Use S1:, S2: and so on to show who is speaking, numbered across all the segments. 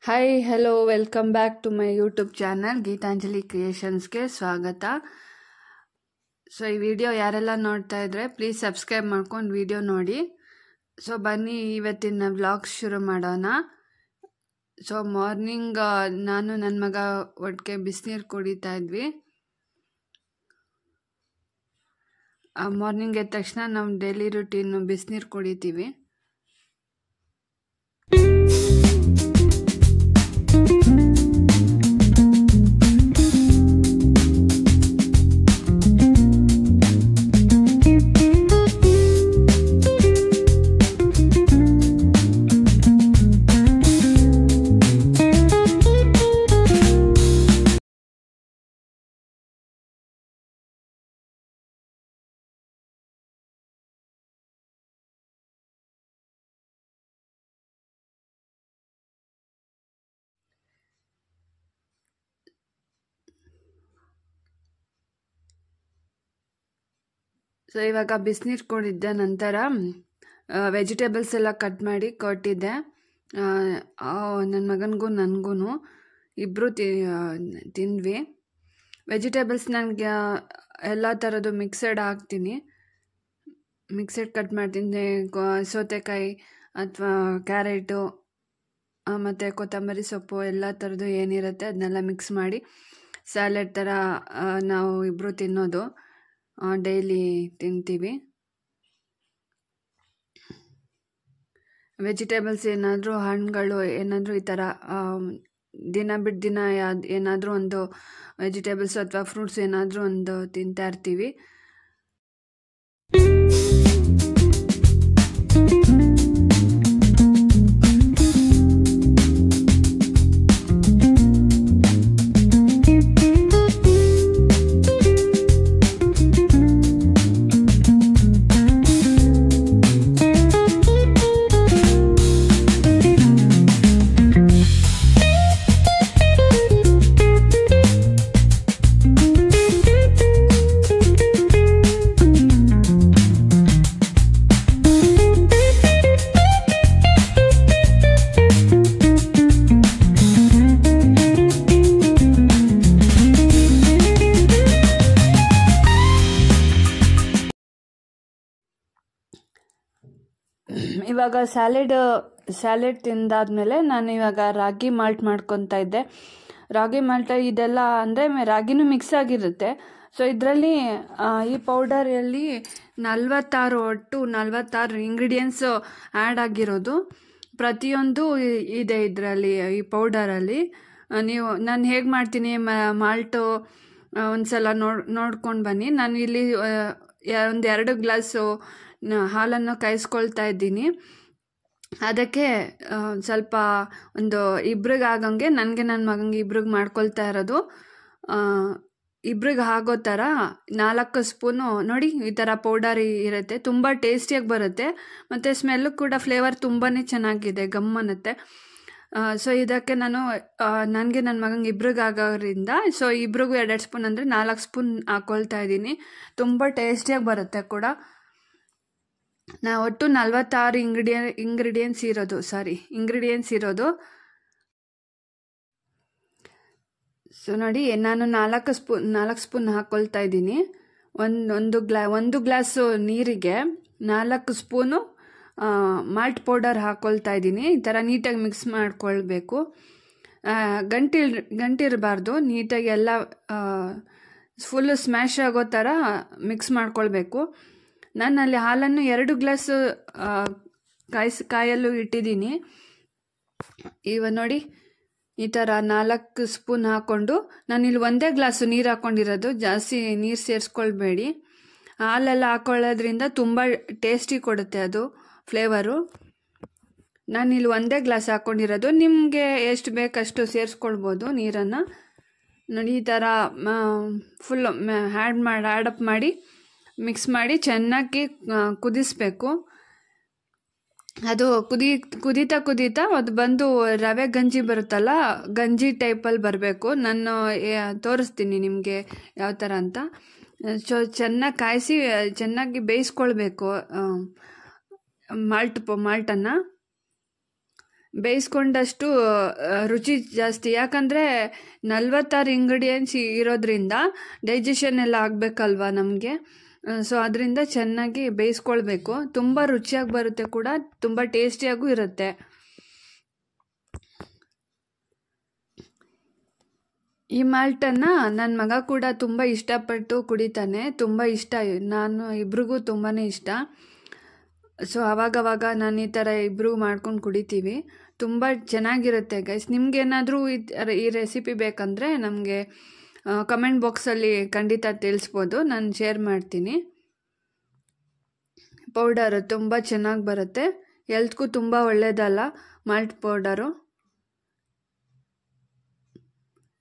S1: Hi hello welcome back to my YouTube channel Geetanjali ಕ್ರಿಯೇಷನ್ಸ್ಗೆ ಸ್ವಾಗತ. So ಈ ವಿಡಿಯೋ ಯಾರೆಲ್ಲ ನೋಡ್ತಾ ಇದ್ರೆ ಪ್ಲೀಸ್ ಸಬ್ಸ್ಕ್ರೈಬ್ ಮಾಡ್ಕೊಂಡು ವಿಡಿಯೋ ನೋಡಿ. ಸೊ ಬನ್ನಿ ಇವತ್ತಿನ ವ್ಲಾಗ್ ಶುರು ಮಾಡೋಣ. ಸೊ ಮಾರ್ನಿಂಗ್ ನಾನು ನನ್ನ ಮಗ ಒಟ್ಟಿಗೆ ಬಿಸಿನೀರು ಕುಡಿತಾ ಇದ್ವಿ. ಮಾರ್ನಿಂಗ್ ಎದ್ದ ತಕ್ಷಣ ನಮ್ಮ ಡೈಲಿ ರುಟೀನು ಬಿಸಿನೀರು ಕುಡಿತೀವಿ. ಸೊ ಇವಾಗ ಬಿಸಿನೀರು ಕುಡಿದ್ದೆ ನಂತರ ವೆಜಿಟೇಬಲ್ಸ್ ಎಲ್ಲ ಕಟ್ ಮಾಡಿ ಕೊಟ್ಟಿದ್ದೆ ನನ್ನ ಮಗನಿಗೂ ನನಗೂ ಇಬ್ಬರು ತಿಂದ್ವಿ. ವೆಜಿಟೇಬಲ್ಸ್ ನನಗೆ ಎಲ್ಲ ಥರದ್ದು ಮಿಕ್ಸೆಡ್ ಹಾಕ್ತೀನಿ, ಮಿಕ್ಸೆಡ್ ಕಟ್ ಮಾಡ್ತೀನಿ. ಸೌತೆಕಾಯಿ ಅಥವಾ ಕ್ಯಾರೆಟು ಮತ್ತು ಕೊತ್ತಂಬರಿ ಸೊಪ್ಪು ಎಲ್ಲ ಥರದ್ದು ಏನಿರುತ್ತೆ ಅದನ್ನೆಲ್ಲ ಮಿಕ್ಸ್ ಮಾಡಿ ಸ್ಯಾಲೆಡ್ ಥರ ನಾವು ಇಬ್ಬರು ತಿನ್ನೋದು, ಡೈಲಿ ತಿಂತೀವಿ. ವೆಜಿಟೇಬಲ್ಸ್ ಏನಾದರೂ ಹಣ್ಣುಗಳು ಏನಾದರೂ ಈ ಥರ ದಿನ ಬಿಟ್ಟು ದಿನ ಏನಾದರೂ ಒಂದು ವೆಜಿಟೇಬಲ್ಸ್ ಅಥವಾ ಫ್ರೂಟ್ಸ್ ಏನಾದರೂ ಒಂದು ತಿಂತಾ ಇರ್ತೀವಿ. ಇವಾಗ ಸ್ಯಾಲೆಡ್ ತಿಂದಾದ್ಮೇಲೆ ನಾನು ಇವಾಗ ರಾಗಿ ಮಾಲ್ಟ್ ಮಾಡ್ಕೊತಾ ಇದ್ದೆ. ರಾಗಿ ಮಾಲ್ಟ್ ಇದೆಲ್ಲ ಅಂದರೆ ರಾಗಿನೂ ಮಿಕ್ಸ್ ಆಗಿರುತ್ತೆ. ಸೊ ಇದರಲ್ಲಿ ಈ ಪೌಡರಲ್ಲಿ 46 ಇಂಗ್ರೀಡಿಯೆಂಟ್ಸು ಆ್ಯಡ್ ಆಗಿರೋದು. ಪ್ರತಿಯೊಂದು ಇದೆ ಇದರಲ್ಲಿ, ಈ ಪೌಡರಲ್ಲಿ. ನಾನು ಹೇಗೆ ಮಾಡ್ತೀನಿ ಮಾಲ್ಟು ಒಂದ್ಸಲ ನೋಡ್ಕೊಂಡು ಬನ್ನಿ. ನಾನು ಇಲ್ಲಿ ಒಂದು 2 ಗ್ಲಾಸು ಹಾಲನ್ನು ಕಾಯಿಸ್ಕೊಳ್ತಾ ಇದ್ದೀನಿ. ಅದಕ್ಕೆ ಸ್ವಲ್ಪ ಒಂದು ಇಬ್ರಿಗೆ ಆಗಂಗೆ, ನನಗೆ ನನ್ನ ಮಗನಿಗೆ ಇಬ್ರಿಗೆ ಮಾಡ್ಕೊಳ್ತಾ ಇರೋದು. ಇಬ್ರಿಗೆ ಆಗೋ ಥರ 4 ಸ್ಪೂನು ನೋಡಿ ಈ ಥರ ಪೌಡರ್ ಇರುತ್ತೆ. ತುಂಬ ಟೇಸ್ಟಿಯಾಗಿ ಬರುತ್ತೆ ಮತ್ತು ಸ್ಮೆಲ್ಲು ಕೂಡ ಫ್ಲೇವರ್ ತುಂಬಾ ಚೆನ್ನಾಗಿದೆ, ಗಮ್ಮನ್ನುತ್ತೆ. ಸೊ ಇದಕ್ಕೆ ನನಗೆ ನನ್ನ ಮಗನಿಗೆ ಇಬ್ರಿಗೆ ಆಗೋದ್ರಿಂದ ಸೊ ಇಬ್ರಿಗೂ 2 ಸ್ಪೂನ್ ಅಂದರೆ 4 ಸ್ಪೂನ್ ಹಾಕ್ಕೊಳ್ತಾ ಇದ್ದೀನಿ. ತುಂಬ ಟೇಸ್ಟಿಯಾಗಿ ಬರುತ್ತೆ ಕೂಡ. ಒಟ್ಟು 46 ಇಂಗ್ರೀಡಿಯೆಂಟ್ಸ್ ಇರೋದು. ಸೊ ನೋಡಿ ನಾನು 4 ಸ್ಪೂನ್ ಹಾಕ್ಕೊಳ್ತಾ ಇದ್ದೀನಿ. ಒಂದು ಗ್ಲಾಸು ನೀರಿಗೆ 4 ಸ್ಪೂನು ಮಾಲ್ಟ್ ಪೌಡರ್ ಹಾಕ್ಕೊಳ್ತಾ ಇದ್ದೀನಿ. ಈ ಥರ ನೀಟಾಗಿ ಮಿಕ್ಸ್ ಮಾಡ್ಕೊಳ್ಬೇಕು. ಗಂಟಿರಬಾರ್ದು, ನೀಟಾಗಿ ಎಲ್ಲ ಫುಲ್ಲು ಸ್ಮ್ಯಾಶ್ ಆಗೋ ಥರ ಮಿಕ್ಸ್ ಮಾಡ್ಕೊಳ್ಬೇಕು. ನಾನು ಅಲ್ಲಿ ಹಾಲನ್ನು 2 ಗ್ಲಾಸು ಕಾಯಲು ಇಟ್ಟಿದ್ದೀನಿ. ಇವಾಗ ನೋಡಿ ಈ ಥರ 4 ಸ್ಪೂನ್ ಹಾಕ್ಕೊಂಡು ನಾನಿಲ್ಲಿ 1 ಗ್ಲಾಸು ನೀರು ಹಾಕ್ಕೊಂಡಿರೋದು. ಜಾಸ್ತಿ ನೀರು ಸೇರಿಸ್ಕೊಳ್ಬೇಡಿ. ಹಾಲೆಲ್ಲ ಹಾಕ್ಕೊಳ್ಳೋದ್ರಿಂದ ತುಂಬ ಟೇಸ್ಟಿ ಕೊಡುತ್ತೆ ಅದು ಫ್ಲೇವರು. ನಾನಿಲ್ಲಿ 1 ಗ್ಲಾಸ್ ಹಾಕ್ಕೊಂಡಿರೋದು. ನಿಮಗೆ ಎಷ್ಟು ಬೇಕಷ್ಟು ಸೇರಿಸ್ಕೊಳ್ಬೋದು ನೀರನ್ನು. ನೋಡಿ ಈ ಥರ ಫುಲ್ಲು ಆ್ಯಡಪ್ ಮಾಡಿ ಮಿಕ್ಸ್ ಮಾಡಿ ಚೆನ್ನಾಗಿ ಕುದಿಸ್ಬೇಕು. ಅದು ಕುದೀತಾ ಅದು ಬಂದು ರವೆ ಗಂಜಿ ಬರುತ್ತಲ್ಲ, ಗಂಜಿ ಟೈಪಲ್ಲಿ ಬರಬೇಕು. ನಾನು ತೋರಿಸ್ತೀನಿ ನಿಮಗೆ ಯಾವ ಥರ ಅಂತ. ಸೊ ಚೆನ್ನಾಗಿ ಕಾಯಿಸಿ ಚೆನ್ನಾಗಿ ಬೇಯಿಸ್ಕೊಳ್ಬೇಕು ಮಾಲ್ಟನ್ನು. ಬೇಯಿಸ್ಕೊಂಡಷ್ಟು ರುಚಿ ಜಾಸ್ತಿ. ಯಾಕಂದರೆ 46 ಇಂಗ್ರೀಡಿಯೆಂಟ್ಸ್ ಇರೋದ್ರಿಂದ ಡೈಜೆಷನ್ ಎಲ್ಲ ಆಗಬೇಕಲ್ವ ನಮಗೆ. ಸೊ ಅದರಿಂದ ಚೆನ್ನಾಗಿ ಬೇಯಿಸ್ಕೊಳ್ಬೇಕು. ತುಂಬ ರುಚಿಯಾಗಿ ಬರುತ್ತೆ ಕೂಡ, ತುಂಬ ಟೇಸ್ಟಿಯಾಗೂ ಇರುತ್ತೆ. ಈ ಮಾಲ್ಟನ್ನು ನನ್ನ ಮಗ ಕೂಡ ತುಂಬ ಇಷ್ಟಪಟ್ಟು ಕುಡಿತಾನೆ. ತುಂಬ ಇಷ್ಟ, ನಾನು ಇಬ್ರಿಗೂ ತುಂಬಾ ಇಷ್ಟ. ಸೊ ಆವಾಗವಾಗ ನಾನು ಈ ಥರ ಇಬ್ರಿಗೂ ಮಾಡ್ಕೊಂಡು ಕುಡಿತೀವಿ. ತುಂಬ ಚೆನ್ನಾಗಿರುತ್ತೆ ಗೈಸ್. ನಿಮಗೇನಾದರೂ ಈ ರೆಸಿಪಿ ಬೇಕಂದರೆ ನಮಗೆ ಕಮೆಂಟ್ ಬಾಕ್ಸಲ್ಲಿ ಖಂಡಿತ ತಿಳಿಸ್ಬೋದು, ನಾನು ಶೇರ್ ಮಾಡ್ತೀನಿ. ಪೌಡರು ತುಂಬ ಚೆನ್ನಾಗಿ ಬರುತ್ತೆ, ಹೆಲ್ತ್ಗೂ ತುಂಬ ಒಳ್ಳೆಯದಲ್ಲ ಮಾಲ್ಟ್ ಪೌಡರು.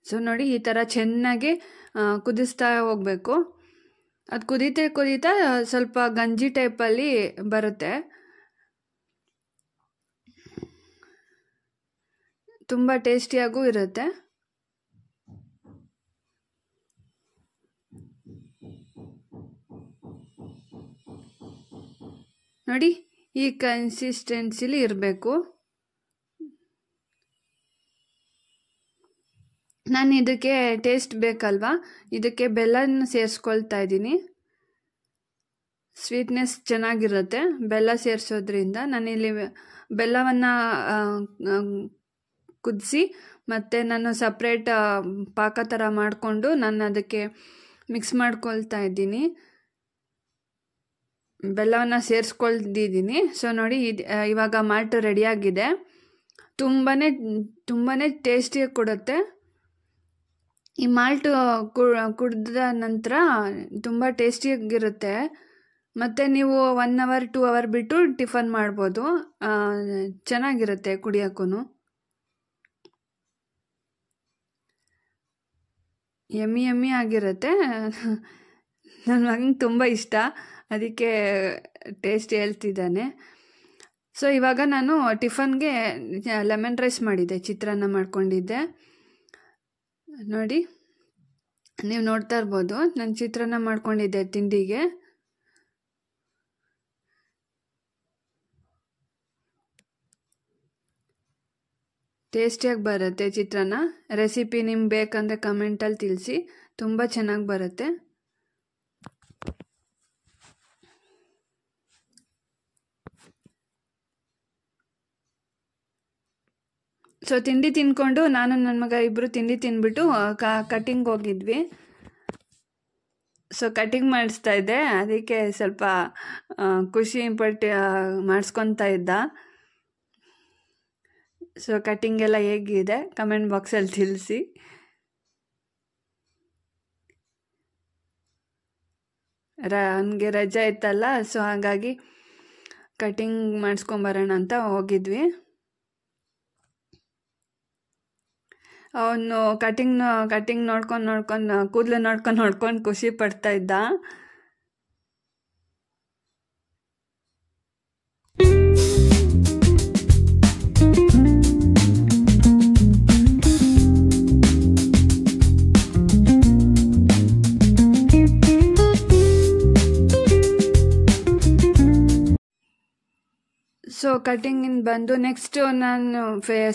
S1: ಸೊ ನೋಡಿ, ಈ ಥರ ಚೆನ್ನಾಗಿ ಕುದಿಸ್ತಾ ಹೋಗಬೇಕು. ಅದು ಕುದೀತಾ ಸ್ವಲ್ಪ ಗಂಜಿ ಟೈಪಲ್ಲಿ ಬರುತ್ತೆ. ತುಂಬ ಟೇಸ್ಟಿಯಾಗೂ ಇರುತ್ತೆ. ನೋಡಿ, ಈ ಕನ್ಸಿಸ್ಟೆನ್ಸಿಲಿ ಇರಬೇಕು. ನಾನು ಇದಕ್ಕೆ ಟೇಸ್ಟ್ ಬೇಕಲ್ವಾ, ಇದಕ್ಕೆ ಬೆಲ್ಲನ ಸೇರಿಸ್ಕೊಳ್ತಾ ಇದ್ದೀನಿ. ಸ್ವೀಟ್ನೆಸ್ ಚೆನ್ನಾಗಿರುತ್ತೆ ಬೆಲ್ಲ ಸೇರಿಸೋದ್ರಿಂದ. ನಾನಿಲ್ಲಿ ಬೆಲ್ಲವನ್ನು ಕುದಿಸಿ ಮತ್ತು ನಾನು ಸಪ್ರೇಟ್ ಪಾಕ ಥರ ಮಾಡಿಕೊಂಡು ನಾನು ಅದಕ್ಕೆ ಮಿಕ್ಸ್ ಮಾಡ್ಕೊಳ್ತಾ ಇದ್ದೀನಿ. ಬೆಲ್ಲವನ್ನು ಸೇರಿಸ್ಕೊಳ್ದಿದ್ದೀನಿ. ಸೊ ನೋಡಿ, ಇವಾಗ ಮಾಲ್ಟ್ ರೆಡಿಯಾಗಿದೆ. ತುಂಬಾ ಟೇಸ್ಟಿಯಾಗಿ ಕೊಡುತ್ತೆ. ಈ ಮಾಲ್ಟ್ ಕುಡಿದ ನಂತರ ತುಂಬ ಟೇಸ್ಟಿಯಾಗಿರುತ್ತೆ. ಮತ್ತು ನೀವು 1 ಅವರ್ 2 ಅವರ್ ಬಿಟ್ಟು ಟಿಫನ್ ಮಾಡ್ಬೋದು. ಚೆನ್ನಾಗಿರುತ್ತೆ ಕುಡಿಯೋಕ್ಕೂ. ಯಮ್ಮಿ ಆಗಿರುತ್ತೆ. ನನ್ನ ಮಗನಿಗೆ ತುಂಬ ಇಷ್ಟ, ಅದಕ್ಕೆ ಟೇಸ್ಟ್ ಹೇಳ್ತಿದ್ದಾನೆ. ಸೊ ಇವಾಗ ನಾನು ಟಿಫನ್ಗೆ ಲೆಮನ್ ರೈಸ್ ಮಾಡಿದ್ದೆ, ಚಿತ್ರಾನ್ನ ಮಾಡ್ಕೊಂಡಿದ್ದೆ. ನೋಡಿ, ನೀವು ನೋಡ್ತಾ ಇರ್ಬೋದು, ನಾನು ಚಿತ್ರಾನ್ನ ಮಾಡ್ಕೊಂಡಿದ್ದೆ ತಿಂಡಿಗೆ. ಟೇಸ್ಟಿಯಾಗಿ ಬರುತ್ತೆ ಚಿತ್ರಾನ್ನ. ರೆಸಿಪಿ ನಿಮ್ಗೆ ಬೇಕಂದರೆ ಕಮೆಂಟಲ್ಲಿ ತಿಳಿಸಿ, ತುಂಬ ಚೆನ್ನಾಗಿ ಬರುತ್ತೆ. ಸೊ ತಿಂಡಿ ತಿಂದ್ಕೊಂಡು ನಾನು ನನ್ನ ಮಗ ಇಬ್ಬರು ತಿಂಡಿ ತಿಂದ್ಬಿಟ್ಟು ಕಟಿಂಗ್ ಹೋಗಿದ್ವಿ. ಸೊ ಕಟಿಂಗ್ ಮಾಡಿಸ್ತಾ ಇದ್ದೆ, ಅದಕ್ಕೆ ಸ್ವಲ್ಪ ಖುಷಿ ಪಟ್ಟು ಮಾಡಿಸ್ಕೊತಾ ಇದ್ದ. ಸೊ ಕಟಿಂಗ್ ಎಲ್ಲ ಹೇಗಿದೆ ಕಮೆಂಟ್ ಬಾಕ್ಸಲ್ಲಿ ತಿಳಿಸಿ. ನನಗೆ ರಜೆ ಇತ್ತಲ್ಲ, ಸೊ ಹಾಗಾಗಿ ಕಟಿಂಗ್ ಮಾಡಿಸ್ಕೊಂಬರೋಣ ಅಂತ ಹೋಗಿದ್ವಿ. ಅವನು ಕಟಿಂಗ್ ನೋಡ್ಕೊಂಡು ಕೂದಲು ನೋಡ್ಕೊಂಡು ಖುಷಿ ಪಡ್ತಾ ಇದ್ದ. ಸೊ ಕಟಿಂಗಿಂದ ಬಂದು ನೆಕ್ಸ್ಟ್ ನಾನು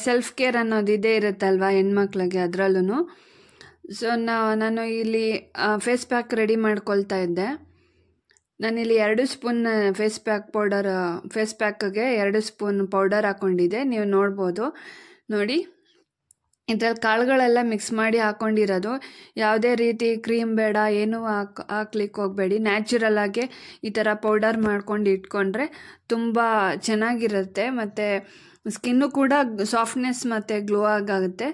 S1: ಸೆಲ್ಫ್ ಕೇರ್ ಅನ್ನೋದು ಇದೇ ಇರುತ್ತಲ್ವ ಹೆಣ್ಮಕ್ಳಿಗೆ, ಅದರಲ್ಲೂ. ಸೊ ನಾನು ಇಲ್ಲಿ ಫೇಸ್ ಪ್ಯಾಕ್ ರೆಡಿ ಮಾಡ್ಕೊಳ್ತಾ ಇದ್ದೆ. ನಾನಿಲ್ಲಿ 2 ಸ್ಪೂನ್ ಫೇಸ್ ಪ್ಯಾಕ್ಗೆ 2 ಸ್ಪೂನ್ ಪೌಡರ್ ಹಾಕ್ಕೊಂಡಿದ್ದೆ, ನೀವು ನೋಡ್ಬೋದು. ನೋಡಿ, ಇದರಲ್ಲಿ ಕಾಳುಗಳೆಲ್ಲ ಮಿಕ್ಸ್ ಮಾಡಿ ಹಾಕ್ಕೊಂಡಿರೋದು. ಯಾವುದೇ ರೀತಿ ಕ್ರೀಮ್ ಬೇಡ, ಏನೂ ಹಾಕ್ಲಿಕ್ಕೆ ಹೋಗಬೇಡಿ. ನ್ಯಾಚುರಲಾಗೆ ಈ ಥರ ಪೌಡರ್ ಮಾಡ್ಕೊಂಡು ಇಟ್ಕೊಂಡ್ರೆ ತುಂಬ ಚೆನ್ನಾಗಿರುತ್ತೆ. ಮತ್ತು ಸ್ಕಿನ್ನು ಕೂಡ ಸಾಫ್ಟ್ನೆಸ್ ಮತ್ತು ಗ್ಲೋ ಆಗುತ್ತೆ.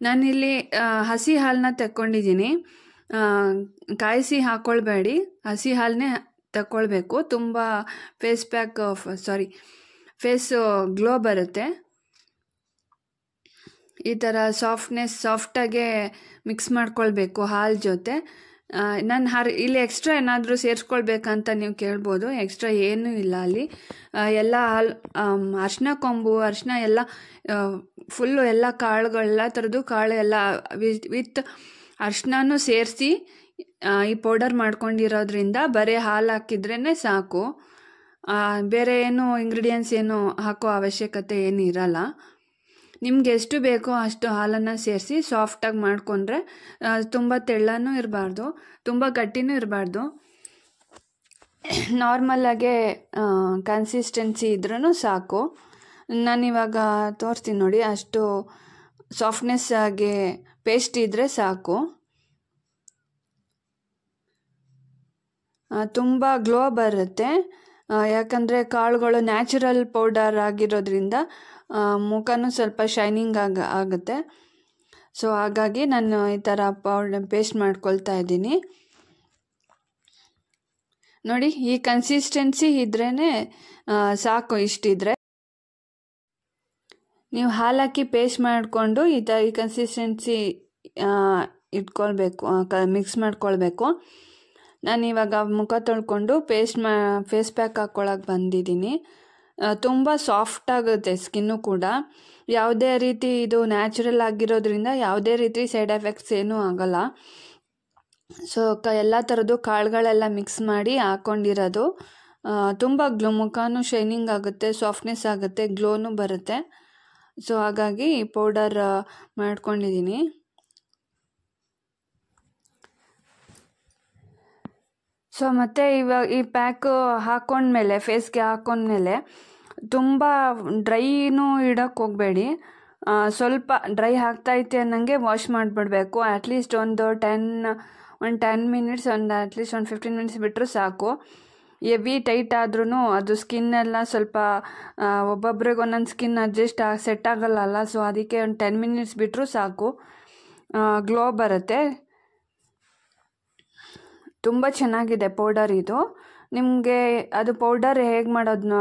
S1: ನಾನಿಲ್ಲಿ ಹಸಿ ಹಾಲನ್ನ ತಗೊಂಡಿದ್ದೀನಿ. ಕಾಯಿಸಿ ಹಾಕ್ಕೊಳ್ಬೇಡಿ, ಹಸಿ ಹಾಲನ್ನೇ ತಗೊಳ್ಬೇಕು. ತುಂಬ ಫೇಸು ಗ್ಲೋ ಬರುತ್ತೆ. ಈ ಥರ ಸಾಫ್ಟಾಗೆ ಮಿಕ್ಸ್ ಮಾಡ್ಕೊಳ್ಬೇಕು ಹಾಲು ಜೊತೆ. ನಾನು ಇಲ್ಲಿ ಎಕ್ಸ್ಟ್ರಾ ಏನಾದರೂ ಸೇರಿಸ್ಕೊಳ್ಬೇಕಂತ ನೀವು ಕೇಳ್ಬೋದು. ಎಕ್ಸ್ಟ್ರಾ ಏನೂ ಇಲ್ಲ ಅಲ್ಲಿ. ಎಲ್ಲ ಅರಿಶಿನ ಕೊಂಬು, ಅರಿಶಿನ ಎಲ್ಲ ಫುಲ್ಲು ಎಲ್ಲ ಕಾಳುಗಳೆಲ್ಲ ಥರದ್ದು ಕಾಳು ಎಲ್ಲ ವಿತ್ ಅರಿಶಿನೂ ಸೇರಿಸಿ ಈ ಪೌಡರ್ ಮಾಡ್ಕೊಂಡಿರೋದ್ರಿಂದ ಬರೀ ಹಾಲು ಹಾಕಿದ್ರೇ ಸಾಕು. ಬೇರೆ ಏನು ಇಂಗ್ರೀಡಿಯೆಂಟ್ಸ್ ಏನು ಹಾಕೋ ಅವಶ್ಯಕತೆ ಏನು ಇರಲ್ಲ. ನಿಮ್ಗೆ ಎಷ್ಟು ಬೇಕೋ ಅಷ್ಟು ಹಾಲನ್ನು ಸೇರಿಸಿ ಸಾಫ್ಟಾಗಿ ಮಾಡಿಕೊಂಡ್ರೆ ತುಂಬ ತೆಳ್ಳನೂ ಇರಬಾರ್ದು, ತುಂಬ ಗಟ್ಟಿನೂ ಇರಬಾರ್ದು. ನಾರ್ಮಲಾಗೆ ಕನ್ಸಿಸ್ಟೆನ್ಸಿ ಇದ್ರೂ ಸಾಕು. ನಾನಿವಾಗ ತೋರಿಸ್ತೀನಿ ನೋಡಿ, ಅಷ್ಟು ಸಾಫ್ಟ್ನೆಸ್ ಆಗಿ ಪೇಸ್ಟ್ ಇದ್ದರೆ ಸಾಕು. ತುಂಬ ಗ್ಲೋ ಬರುತ್ತೆ, ಯಾಕಂದರೆ ಕಾಳುಗಳು ನ್ಯಾಚುರಲ್ ಪೌಡರ್ ಆಗಿರೋದ್ರಿಂದ ಮುಖನೂ ಸ್ವಲ್ಪ ಶೈನಿಂಗ್ ಆಗುತ್ತೆ. ಸೊ ಹಾಗಾಗಿ ನಾನು ಈ ಥರ ಪೇಸ್ಟ್ ಮಾಡ್ಕೊಳ್ತಾ ಇದ್ದೀನಿ. ನೋಡಿ, ಈ ಕನ್ಸಿಸ್ಟೆನ್ಸಿ ಇದ್ರೇ ಸಾಕು. ಇಷ್ಟಿದ್ರೆ ನೀವು ಹಾಲಾಕಿ ಪೇಸ್ಟ್ ಮಾಡಿಕೊಂಡು ಈ ಕನ್ಸಿಸ್ಟೆನ್ಸಿ ಇಟ್ಕೊಳ್ಬೇಕು, ಮಿಕ್ಸ್ ಮಾಡ್ಕೊಳ್ಬೇಕು. ನಾನಿವಾಗ ಮುಖ ತೊಳ್ಕೊಂಡು ಫೇಸ್ ಪ್ಯಾಕ್ ಹಾಕ್ಕೊಳಕ್ಕೆ ಬಂದಿದ್ದೀನಿ. ತುಂಬ ಸಾಫ್ಟ್ ಆಗುತ್ತೆ ಸ್ಕಿನ್ನು ಕೂಡ. ಯಾವುದೇ ರೀತಿ ಇದು ನ್ಯಾಚುರಲ್ ಆಗಿರೋದ್ರಿಂದ ಯಾವುದೇ ರೀತಿ ಸೈಡ್ ಎಫೆಕ್ಟ್ಸ್ ಏನೂ ಆಗಲ್ಲ. ಸೊ ಎಲ್ಲ ಥರದ್ದು ಕಾಳುಗಳೆಲ್ಲ ಮಿಕ್ಸ್ ಮಾಡಿ ಹಾಕ್ಕೊಂಡಿರೋದು. ತುಂಬ ಮುಖನೂ ಶೈನಿಂಗ್ ಆಗುತ್ತೆ, ಸಾಫ್ಟ್ನೆಸ್ ಆಗುತ್ತೆ, ಗ್ಲೋನು ಬರುತ್ತೆ. ಸೊ ಹಾಗಾಗಿ ಪೌಡರ್ ಮಾಡ್ಕೊಂಡಿದ್ದೀನಿ. ಸೊ ಮತ್ತು ಇವಾಗ ಈ ಪ್ಯಾಕು ಹಾಕ್ಕೊಂಡ್ಮೇಲೆ, ಫೇಸ್ಗೆ ಹಾಕ್ಕೊಂಡ್ಮೇಲೆ ತುಂಬ ಡ್ರೈನೂ ಇಡೋಕ್ಕೆ ಹೋಗಬೇಡಿ. ಸ್ವಲ್ಪ ಡ್ರೈ ಆಗ್ತೈತೆ ಅನ್ನಂಗೆ ವಾಶ್ ಮಾಡಿಬಿಡ್ಬೇಕು. ಅಟ್ಲೀಸ್ಟ್ ಒಂದು 10 ಮಿನಿಟ್ಸ್, ಅಟ್ಲೀಸ್ಟ್ ಒಂದು 15 ಮಿನಿಟ್ಸ್ ಬಿಟ್ಟರು ಸಾಕು. ಹೆವಿ ಟೈಟ್ ಆದ್ರೂ ಅದು ಸ್ಕಿನ್ನೆಲ್ಲ ಸ್ವಲ್ಪ ಒಬ್ಬೊಬ್ರಿಗೆ ಒಂದೊಂದು ಸ್ಕಿನ್ ಸೆಟ್ ಆಗಲ್ಲ. ಸೊ ಅದಕ್ಕೆ ಒಂದು 10 ಮಿನಿಟ್ಸ್ ಬಿಟ್ಟರು ಸಾಕು, ಗ್ಲೋ ಬರುತ್ತೆ. ತುಂಬ ಚೆನ್ನಾಗಿದೆ ಪೌಡರ್ ಇದು. ನಿಮಗೆ ಅದು ಪೌಡರ್ ಹೇಗೆ ಮಾಡೋದನ್ನ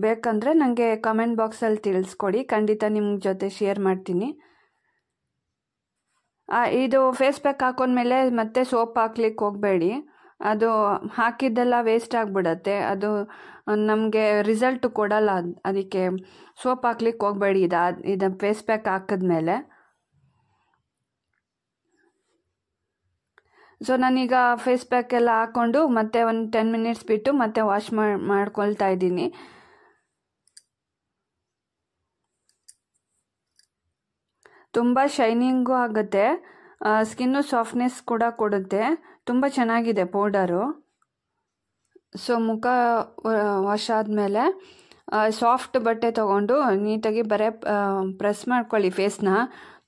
S1: ಬೇಕಂದರೆ ನನಗೆ ಕಮೆಂಟ್ ಬಾಕ್ಸಲ್ಲಿ ತಿಳಿಸ್ಕೊಡಿ, ಖಂಡಿತ ನಿಮ್ಮ ಜೊತೆ ಶೇರ್ ಮಾಡ್ತೀನಿ. ಇದು ಫೇಸ್ ಪ್ಯಾಕ್ ಹಾಕೊಂಡ್ಮೇಲೆ ಮತ್ತೆ ಸೋಪ್ ಹಾಕ್ಲಿಕ್ಕೆ ಹೋಗಬೇಡಿ. ಅದು ಹಾಕಿದ್ದೆಲ್ಲ ವೇಸ್ಟ್ ಆಗಿಬಿಡತ್ತೆ, ಅದು ನಮಗೆ ರಿಸಲ್ಟ್ ಕೊಡಲ್ಲ. ಅದಕ್ಕೆ ಸೋಪ್ ಹಾಕ್ಲಿಕ್ಕೆ ಹೋಗಬೇಡಿ ಇದು ಫೇಸ್ ಪ್ಯಾಕ್ ಹಾಕಿದ್ಮೇಲೆ. ಸೊ ನಾನೀಗ ಫೇಸ್ ಪ್ಯಾಕ್ ಎಲ್ಲ ಹಾಕ್ಕೊಂಡು ಮತ್ತೆ ಒಂದು 10 ಮಿನಿಟ್ಸ್ ಬಿಟ್ಟು ಮತ್ತೆ ವಾಶ್ ಮಾಡ್ಕೊಳ್ತಾ ಇದ್ದೀನಿ. ತುಂಬ ಶೈನಿಂಗು ಆಗುತ್ತೆ, ಸ್ಕಿನ್ನು ಸಾಫ್ಟ್ನೆಸ್ ಕೂಡ ಕೊಡುತ್ತೆ. ತುಂಬ ಚೆನ್ನಾಗಿದೆ ಪೌಡರು. ಸೊ ಮುಖ ವಾಶ್ ಆದಮೇಲೆ ಸಾಫ್ಟ್ ಬಟ್ಟೆ ತೊಗೊಂಡು ನೀಟಾಗಿ ಪ್ರೆಸ್ ಮಾಡ್ಕೊಳ್ಳಿ ಫೇಸ್ನ.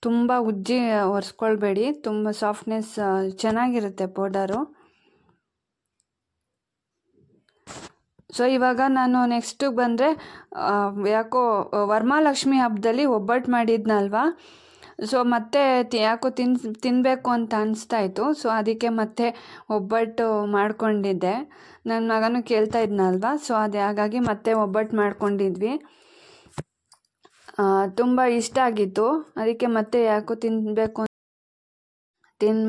S1: ತುಂಬ ಉಜ್ಜಿ ಒರೆಸ್ಕೊಳ್ಬೇಡಿ, ತುಂಬ ಸಾಫ್ಟ್ನೆಸ್ ಚೆನ್ನಾಗಿರುತ್ತೆ ಪೌಡರು. ಸೊ ಇವಾಗ ನಾನು ನೆಕ್ಸ್ಟಿಗೆ ಬಂದರೆ, ಯಾಕೋ ವರಮಹಾಲಕ್ಷ್ಮಿ ಹಬ್ಬದಲ್ಲಿ ಒಬ್ಬಟ್ಟು ಮಾಡಿದ್ನಲ್ವ, ಸೊ ಮತ್ತೆ ಯಾಕೋ ತಿನ್ನಬೇಕು ಅಂತ ಅನಿಸ್ತಾಯಿತ್ತು. ಸೊ ಅದಕ್ಕೆ ಮತ್ತೆ ಒಬ್ಬಟ್ಟು ಮಾಡ್ಕೊಂಡಿದ್ದೆ. ನನ್ನ ಮಗನೂ ಕೇಳ್ತಾ ಇದ್ನಲ್ವ, ಸೊ ಹಾಗಾಗಿ ಮತ್ತೆ ಒಬ್ಬಟ್ಟು ಮಾಡ್ಕೊಂಡಿದ್ವಿ. ತುಂಬ ಇಷ್ಟ ಆಗಿತ್ತು, ಅದಕ್ಕೆ ಮತ್ತೆ ಯಾಕೋ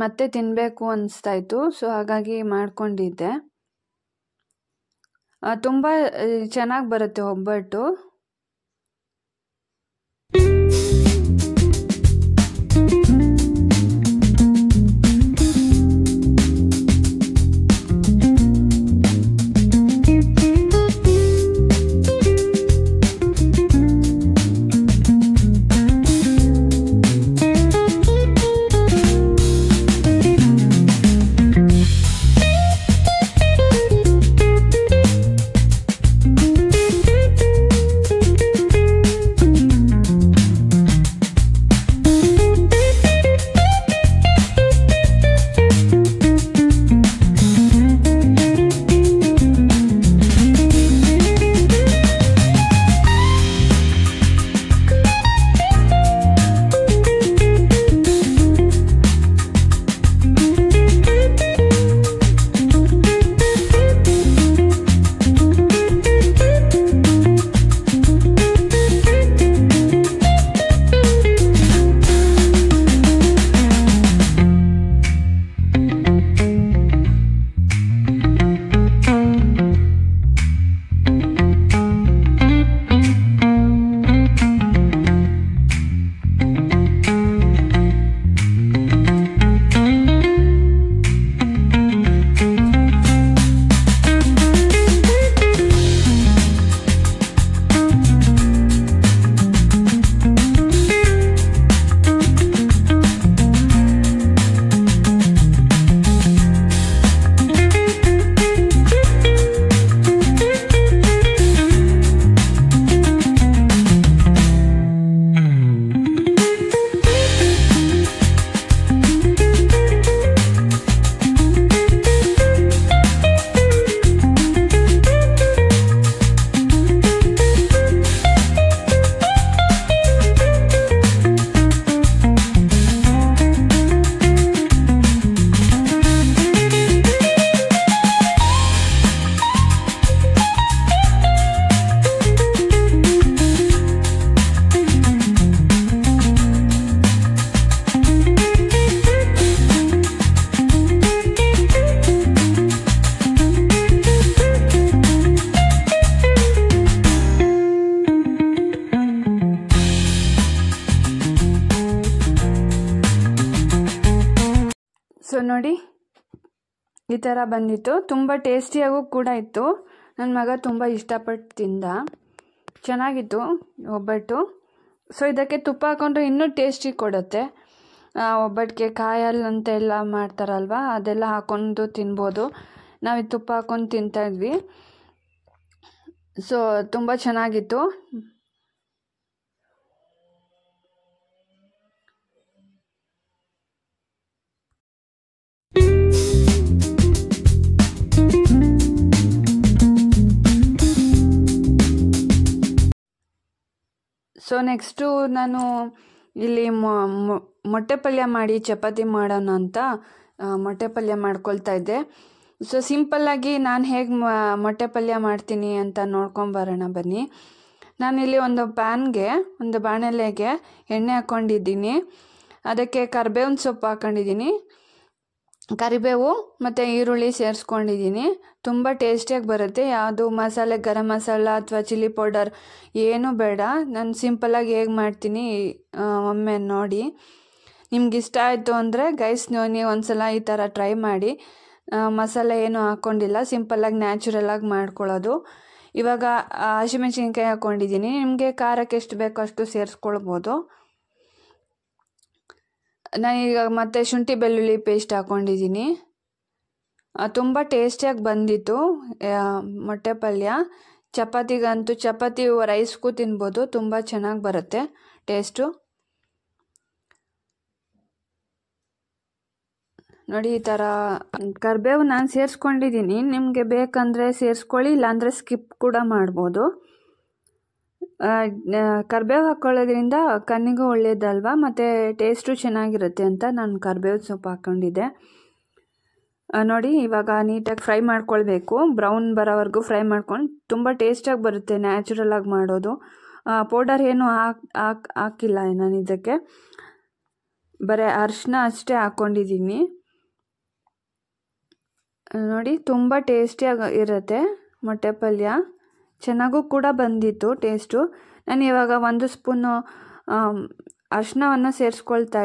S1: ಮತ್ತೆ ತಿನ್ನಬೇಕು ಅನಿಸ್ತಾಯಿತ್ತು. ಸೊ ಹಾಗಾಗಿ ಮಾಡ್ಕೊಂಡಿದ್ದೆ. ತುಂಬ ಚೆನ್ನಾಗಿ ಬರುತ್ತೆ ಒಬ್ಬಟ್ಟು. ಸೊ ನೋಡಿ ಈ ಥರ ಬಂದಿತ್ತು. ತುಂಬ ಟೇಸ್ಟಿಯಾಗೂ ಕೂಡ ಇತ್ತು. ನನ್ನ ಮಗ ತುಂಬ ಇಷ್ಟಪಟ್ಟು ತಿಂದ. ಚೆನ್ನಾಗಿತ್ತು ಒಬ್ಬಟ್ಟು. ಸೊ ಇದಕ್ಕೆ ತುಪ್ಪ ಹಾಕೊಂಡ್ರೆ ಇನ್ನೂ ಟೇಸ್ಟಿ ಕೊಡುತ್ತೆ. ಒಬ್ಬಟ್ಟಿಗೆ ಕಾಯಲ್ಲಿ ಅಂತೆಲ್ಲ ಮಾಡ್ತಾರಲ್ವ, ಅದೆಲ್ಲ ಹಾಕ್ಕೊಂಡು ತಿನ್ಬೋದು. ನಾವು ತುಪ್ಪ ಹಾಕ್ಕೊಂಡು ತಿಂತಾಯಿದ್ವಿ. ಸೊ ತುಂಬ ಚೆನ್ನಾಗಿತ್ತು. ಸೊ ನೆಕ್ಸ್ಟು ನಾನು ಇಲ್ಲಿ ಮೊಟ್ಟೆ ಪಲ್ಯ ಮಾಡಿ ಚಪಾತಿ ಮಾಡೋಣ ಅಂತ ಮೊಟ್ಟೆ ಪಲ್ಯ ಮಾಡ್ಕೊಳ್ತಾ ಇದ್ದೆ. ಸೊ ಸಿಂಪಲ್ಲಾಗಿ ನಾನು ಹೇಗೆ ಮೊಟ್ಟೆ ಪಲ್ಯ ಮಾಡ್ತೀನಿ ಅಂತ ನೋಡ್ಕೊಂಬರೋಣ ಬನ್ನಿ. ನಾನಿಲ್ಲಿ ಒಂದು ಪ್ಯಾನ್ಗೆ, ಒಂದು ಬಾಣಲೆಗೆ ಎಣ್ಣೆ ಹಾಕ್ಕೊಂಡಿದ್ದೀನಿ. ಅದಕ್ಕೆ ಕರಿಬೇವಿನ ಸೊಪ್ಪು ಹಾಕ್ಕೊಂಡಿದ್ದೀನಿ. ಕರಿಬೇವು ಮತ್ತು ಈರುಳ್ಳಿ ಸೇರಿಸ್ಕೊಂಡಿದ್ದೀನಿ. ತುಂಬ ಟೇಸ್ಟಿಯಾಗಿ ಬರುತ್ತೆ. ಯಾವುದು ಮಸಾಲೆ, ಗರಂ ಮಸಾಲ ಅಥವಾ ಚಿಲ್ಲಿ ಪೌಡರ್ ಏನೂ ಬೇಡ. ನಾನು ಸಿಂಪಲ್ಲಾಗಿ ಹೇಗೆ ಮಾಡ್ತೀನಿ ಒಮ್ಮೆ ನೋಡಿ. ನಿಮ್ಗೆ ಇಷ್ಟ ಆಯಿತು ಅಂದರೆ ಗೈಸ್ ನೀವು ಒಂದ್ಸಲ ಈ ಥರ ಟ್ರೈ ಮಾಡಿ. ಮಸಾಲೆ ಏನೂ ಹಾಕ್ಕೊಂಡಿಲ್ಲ, ಸಿಂಪಲ್ಲಾಗಿ ನ್ಯಾಚುರಲಾಗಿ ಮಾಡ್ಕೊಳ್ಳೋದು. ಇವಾಗ ಹಸಿಮೆಣ್ಸಿನ್ಕಾಯಿ ಹಾಕ್ಕೊಂಡಿದ್ದೀನಿ. ನಿಮಗೆ ಖಾರಕ್ಕೆ ಎಷ್ಟು ಬೇಕೋ ಅಷ್ಟು ಸೇರಿಸ್ಕೊಳ್ಬೋದು. ನಾನೀಗ ಮತ್ತೆ ಶುಂಠಿ ಬೆಳ್ಳುಳ್ಳಿ ಪೇಸ್ಟ್ ಹಾಕ್ಕೊಂಡಿದ್ದೀನಿ. ತುಂಬ ಟೇಸ್ಟಿಯಾಗಿ ಬಂದಿತ್ತು ಮೊಟ್ಟೆ ಪಲ್ಯ. ಚಪಾತಿಗಂತೂ, ಚಪಾತಿ ರೈಸ್ಗೂ ತಿನ್ಬೋದು. ತುಂಬ ಚೆನ್ನಾಗಿ ಬರುತ್ತೆ ಟೇಸ್ಟು. ನೋಡಿ ಈ ಥರ ಕರಿಬೇವು ನಾನು ಸೇರಿಸ್ಕೊಂಡಿದ್ದೀನಿ. ನಿಮಗೆ ಬೇಕಂದರೆ ಸೇರಿಸ್ಕೊಳ್ಳಿ, ಇಲ್ಲಾಂದರೆ ಸ್ಕಿಪ್ ಕೂಡ ಮಾಡ್ಬೋದು. ಕರಿಬೇವು ಹಾಕ್ಕೊಳ್ಳೋದ್ರಿಂದ ಕಣ್ಣಿಗೂ ಒಳ್ಳೆಯದಲ್ವ, ಮತ್ತು ಟೇಸ್ಟು ಚೆನ್ನಾಗಿರುತ್ತೆ ಅಂತ ನಾನು ಕರಿಬೇವು ಸೊಪ್ಪು ಹಾಕ್ಕೊಂಡಿದ್ದೆ. ನೋಡಿ ಇವಾಗ ನೀಟಾಗಿ ಫ್ರೈ ಮಾಡ್ಕೊಳ್ಬೇಕು. ಬ್ರೌನ್ ಬರೋವರೆಗೂ ಫ್ರೈ ಮಾಡ್ಕೊಂಡು ತುಂಬ ಟೇಸ್ಟಾಗಿ ಬರುತ್ತೆ ನ್ಯಾಚುರಲಾಗಿ ಮಾಡೋದು. ಪೌಡರ್ ಏನು ಹಾಕಿಲ್ಲ ನಾನು ಇದಕ್ಕೆ, ಬರೀ ಅರಿಶಿನ ಅಷ್ಟೇ ಹಾಕ್ಕೊಂಡಿದ್ದೀನಿ. ನೋಡಿ ತುಂಬ ಟೇಸ್ಟಿಯಾಗಿ ಇರುತ್ತೆ ಮೊಟ್ಟೆ ಪಲ್ಯ. ಚೆನ್ನಾಗೂ ಕೂಡ ಬಂದಿತ್ತು ಟೇಸ್ಟು. ನಾನು ಇವಾಗ 1 ಸ್ಪೂನು ಅರಿಶಿನವನ್ನು ಸೇರಿಸ್ಕೊಳ್ತಾ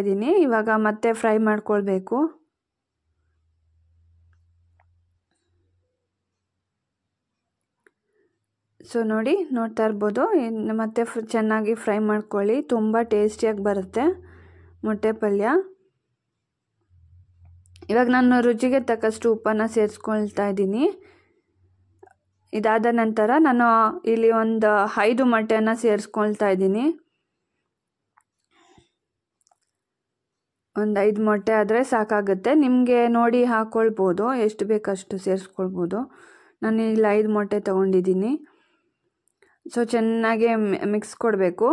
S1: ಇದ್ದೀನಿ. ಇವಾಗ ಮತ್ತೆ ಫ್ರೈ ಮಾಡ್ಕೊಳ್ಬೇಕು. ಸೊ ನೋಡ್ತಾ ಇರ್ಬೋದು. ಮತ್ತೆ ಚೆನ್ನಾಗಿ ಫ್ರೈ ಮಾಡ್ಕೊಳ್ಳಿ. ತುಂಬ ಟೇಸ್ಟಿಯಾಗಿ ಬರುತ್ತೆ ಮೊಟ್ಟೆ ಪಲ್ಯ. ಇವಾಗ ನಾನು ರುಚಿಗೆ ತಕ್ಕಷ್ಟು ಉಪ್ಪನ್ನು ಸೇರಿಸ್ಕೊಳ್ತಾ ಇದ್ದೀನಿ. ಇದಾದ ನಂತರ ನಾನು ಇಲ್ಲಿ ಒಂದು 5 ಮೊಟ್ಟೆಯನ್ನು ಸೇರಿಸ್ಕೊಳ್ತಾ ಇದ್ದೀನಿ. ಒಂದು 5 ಮೊಟ್ಟೆ ಆದರೆ ಸಾಕಾಗುತ್ತೆ. ನಿಮಗೆ ನೋಡಿ ಹಾಕ್ಕೊಳ್ಬೋದು, ಎಷ್ಟು ಬೇಕಷ್ಟು ಸೇರಿಸ್ಕೊಳ್ಬೋದು. ನಾನು ಇಲ್ಲಿ 5 ಮೊಟ್ಟೆ ತೊಗೊಂಡಿದ್ದೀನಿ. ಸೊ ಚೆನ್ನಾಗಿ ಮಿಕ್ಸ್ ಕೊಡಬೇಕು.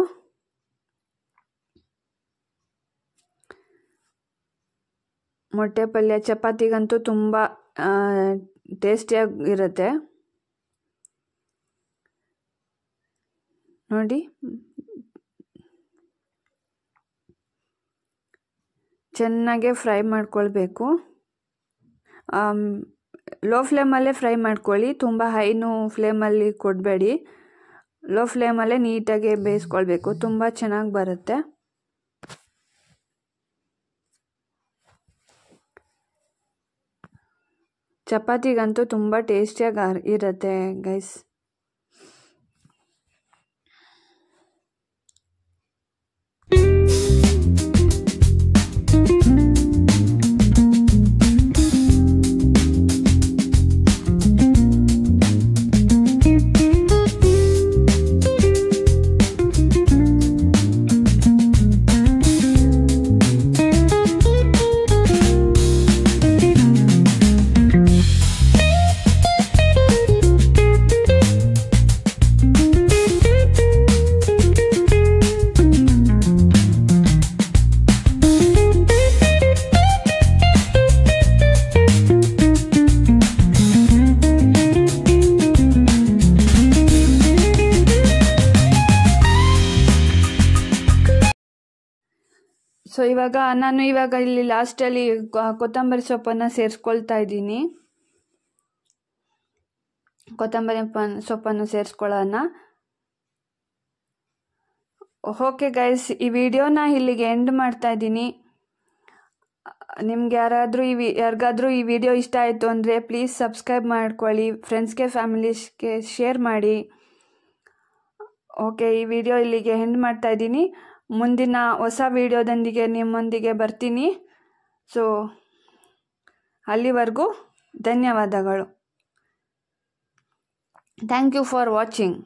S1: ಮೊಟ್ಟೆ ಪಲ್ಯ ಚಪಾತಿಗಂತೂ ತುಂಬ ಟೇಸ್ಟಿಯಾಗಿ ಇರುತ್ತೆ. ನೋಡಿ ಚೆನ್ನಾಗೆ ಫ್ರೈ ಮಾಡ್ಕೊಳ್ಬೇಕು. ಲೋ ಫ್ಲೇಮಲ್ಲೇ ಫ್ರೈ ಮಾಡ್ಕೊಳ್ಳಿ, ತುಂಬ ಹೈನು ಫ್ಲೇಮಲ್ಲಿ ಕೊಡಬೇಡಿ. ಲೋ ಫ್ಲೇಮಲ್ಲೇ ನೀಟಾಗಿ ಬೇಯಿಸ್ಕೊಳ್ಬೇಕು. ತುಂಬ ಚೆನ್ನಾಗಿ ಬರುತ್ತೆ. ಚಪಾತಿಗಂತೂ ತುಂಬ ಟೇಸ್ಟಿಯಾಗಿ ಇರುತ್ತೆ ಗೈಸ್. ಸೊ ನಾನು ಇವಾಗ ಇಲ್ಲಿ ಲಾಸ್ಟಲ್ಲಿ ಕೊತ್ತಂಬರಿ ಸೊಪ್ಪನ್ನು ಸೇರಿಸ್ಕೊಳ್ತಾ ಇದ್ದೀನಿ. ಕೊತ್ತಂಬರಿ ಸೊಪ್ಪನ್ನು ಸೇರಿಸ್ಕೊಳ್ಳೋಣ. ಓಕೆ ಗೈಸ್, ಈ ವಿಡಿಯೋನ ಇಲ್ಲಿಗೆ ಎಂಡ್ ಮಾಡ್ತಾ ಇದ್ದೀನಿ. ನಿಮ್ಗೆ ಯಾರಿಗಾದ್ರೂ ಈ ವಿಡಿಯೋ ಇಷ್ಟ ಆಯಿತು ಅಂದರೆ ಪ್ಲೀಸ್ ಸಬ್ಸ್ಕ್ರೈಬ್ ಮಾಡ್ಕೊಳ್ಳಿ, ಫ್ರೆಂಡ್ಸ್ಗೆ ಫ್ಯಾಮಿಲೀಸ್ಗೆ ಶೇರ್ ಮಾಡಿ. ಓಕೆ, ಈ ವಿಡಿಯೋ ಇಲ್ಲಿಗೆ ಎಂಡ್ ಮಾಡ್ತಾ ಇದ್ದೀನಿ. ಮುಂದಿನ ಹೊಸ ವಿಡಿಯೋದೊಂದಿಗೆ ನಿಮ್ಮೊಂದಿಗೆ ಬರ್ತೀನಿ. ಸೊ ಅಲ್ಲಿವರೆಗೂ ಧನ್ಯವಾದಗಳು. Thank you for watching.